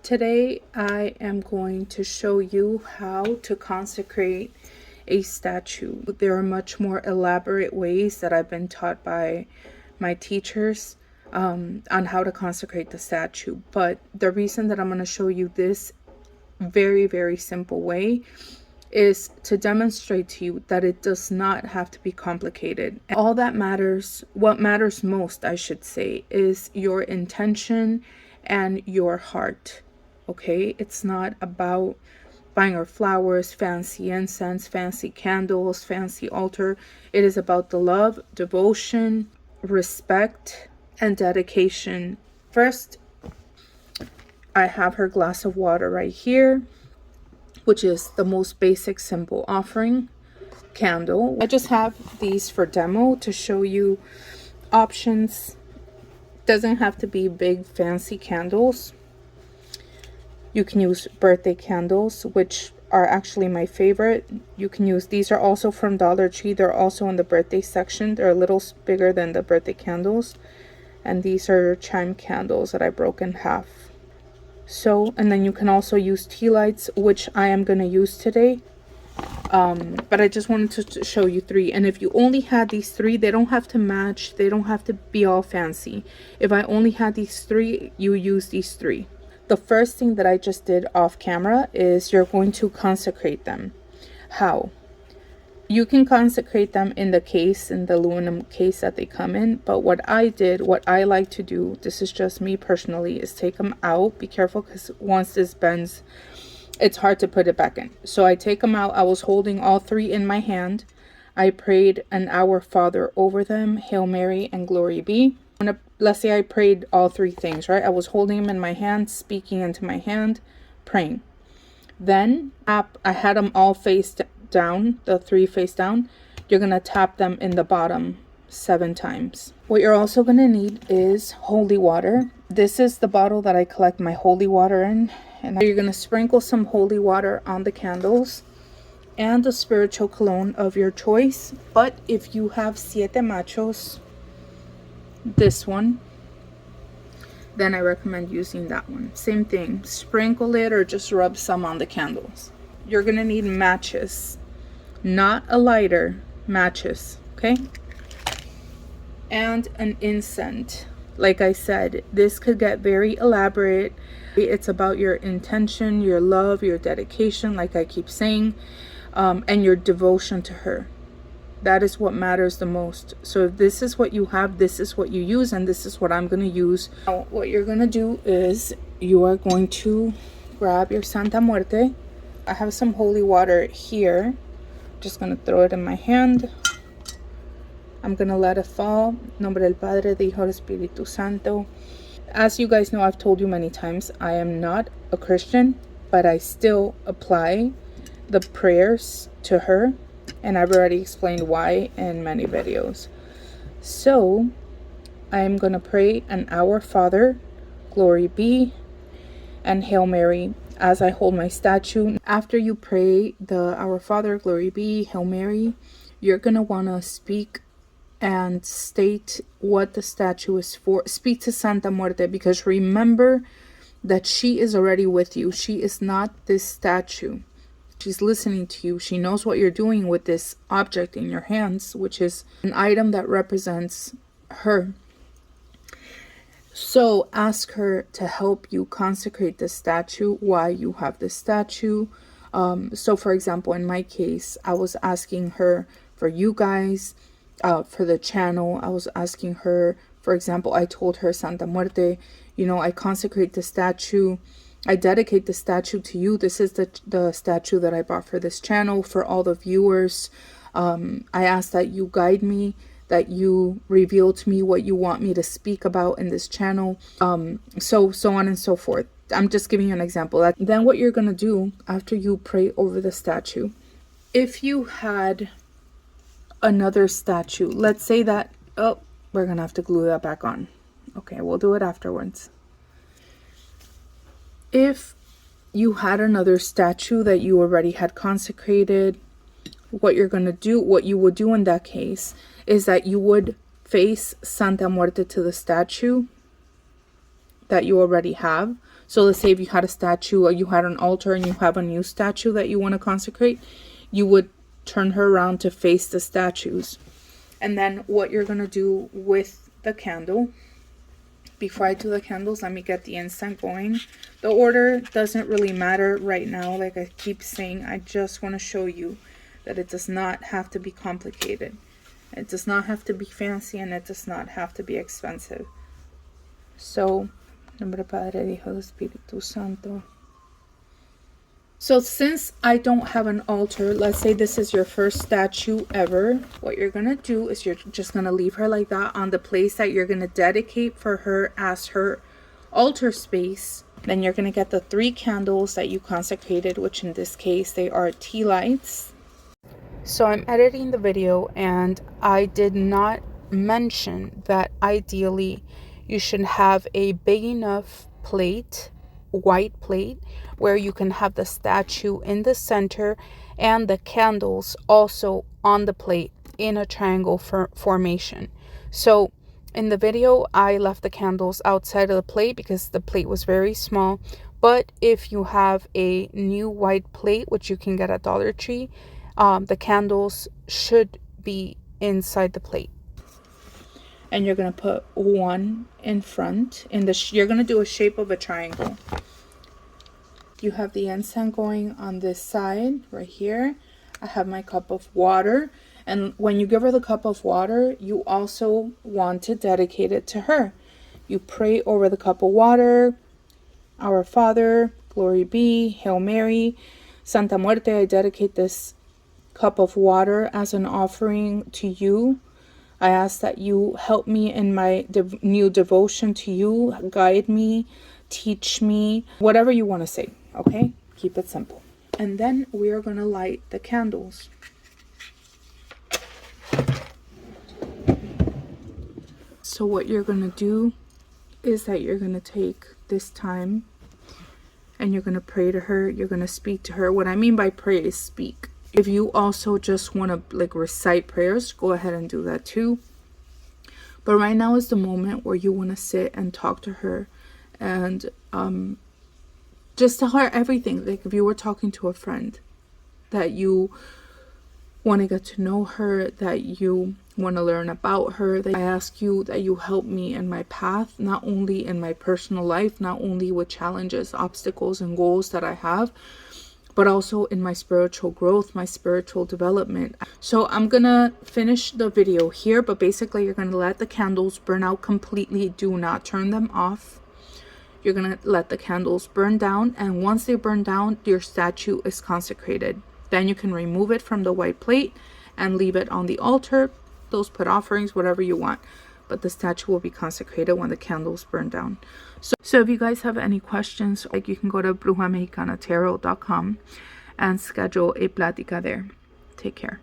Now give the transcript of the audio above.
Today I am going to show you how to consecrate a statue. There are much more elaborate ways that I've been taught by my teachers on how to consecrate the statue. But the reason that I'm going to show you this very simple way is to demonstrate to you that it does not have to be complicated. All that matters, what matters most, I should say, is your intention and your heart. Okay, it's not about buying our flowers, fancy incense, fancy candles, fancy altar. It is about the love, devotion, respect, and dedication. First, I have her glass of water right here, which is the most basic, simple offering candle. I just have these for demo to show you options. Doesn't have to be big, fancy candles. You can use birthday candles, which are actually my favorite. You can use, these are also from Dollar Tree. They're also in the birthday section. They're a little bigger than the birthday candles. And these are chime candles that I broke in half. So, and then you can also use tea lights, which I am going to use today. But I just wanted to show you three. And if you only had these three, they don't have to match. They don't have to be all fancy. If I only had these three, you use these three. The first thing that I just did off camera is you're going to consecrate them. How? You can consecrate them in the case, in the aluminum case that they come in. But what I did, what I like to do, this is just me personally, is take them out. Be careful, because once this bends, it's hard to put it back in. So I take them out. I was holding all three in my hand. I prayed an Our Father over them, Hail Mary and Glory Be. Let's say I prayed all three things, right? I was holding them in my hand, speaking into my hand, praying. Then I had them all face down, the three face down. You're going to tap them in the bottom 7 times. What you're also going to need is holy water. This is the bottle that I collect my holy water in. And you're going to sprinkle some holy water on the candles and the spiritual cologne of your choice. But if you have Siete Machos, this one, then I recommend using that one. Same thing, sprinkle it or just rub some on the candles. You're gonna need matches, not a lighter, matches, okay? And an incense. Like I said, this could get very elaborate. It's about your intention, your love, your dedication, like I keep saying, and your devotion to her. That is what matters the most. So if this is what you have, this is what you use, and this is what I'm going to use. Now, what you're going to do is you are going to grab your Santa Muerte. I have some holy water here. Just going to throw it in my hand. I'm going to let it fall. Nombre del Padre, del Hijo, del Espíritu Santo. As you guys know, I've told you many times, I am not a Christian, but I still apply the prayers to her. And I've already explained why in many videos. So I'm going to pray an Our Father, Glory Be, and Hail Mary as I hold my statue. After you pray the Our Father, Glory Be, Hail Mary, you're going to want to speak and state what the statue is for. Speak to Santa Muerte, because remember that she is already with you. She is not this statue. She's listening to you. She knows what you're doing with this object in your hands, which is an item that represents her. So ask her to help you consecrate the statue, why you have the statue. So for example, in my case, I was asking her for you guys, for the channel. I was asking her, for example, I told her, Santa Muerte, you know, I consecrate the statue. I dedicate the statue to you. This is the statue that I bought for this channel, for all the viewers. I ask that you guide me, that you reveal to me what you want me to speak about in this channel. So on and so forth. I'm just giving you an example. Then what you're going to do after you pray over the statue, if you had another statue, let's say that, oh, we're going to have to glue that back on. Okay, we'll do it afterwards. If you had another statue that you already had consecrated, what you're going to do, what you would do in that case, is that you would face Santa Muerte to the statue that you already have. So let's say if you had a statue or you had an altar and you have a new statue that you want to consecrate, you would turn her around to face the statues. And then what you're going to do with the candle, before I do the candles, let me get the incense going. The order doesn't really matter right now. Like I keep saying, I just want to show you that it does not have to be complicated. It does not have to be fancy, and it does not have to be expensive. So, nombre Padre, Hijo, Espíritu Santo. So since I don't have an altar, let's say this is your first statue ever, what you're going to do is you're just going to leave her like that on the place that you're going to dedicate for her as her altar space. Then you're going to get the 3 candles that you consecrated, which in this case, they are tea lights. So I'm editing the video, and I did not mention that ideally you should have a big enough plate, white plate, where you can have the statue in the center and the candles also on the plate in a triangle formation. So in the video, I left the candles outside of the plate because the plate was very small. But if you have a new white plate, which you can get at Dollar Tree, the candles should be inside the plate. And you're going to put one in front. You're going to do a shape of a triangle. You have the incense going on this side right here. I have my cup of water. And when you give her the cup of water, you also want to dedicate it to her. You pray over the cup of water. Our Father, glory be, Hail Mary, Santa Muerte. I dedicate this cup of water as an offering to you. I ask that you help me in my new devotion to you. Guide me, teach me, whatever you want to say. Okay? Keep it simple. And then we are going to light the candles. So what you're going to do is that you're going to take this time and you're going to pray to her. You're going to speak to her. What I mean by pray is speak. If you also just want to like recite prayers, go ahead and do that too. But right now is the moment where you want to sit and talk to her and just tell her everything. Like if you were talking to a friend, that you want to get to know her, that you want to learn about her, that I ask you that you help me in my path, not only in my personal life, not only with challenges, obstacles, and goals that I have, but also in my spiritual growth, my spiritual development. So I'm gonna finish the video here, but basically you're gonna let the candles burn out completely. Do not turn them off. You're gonna let the candles burn down, and once they burn down, your statue is consecrated. Then you can remove it from the white plate and leave it on the altar. Those put offerings, whatever you want. But the statue will be consecrated when the candles burn down. So if you guys have any questions, like you can go to brujamexicanatero.com and schedule a plática there. Take care.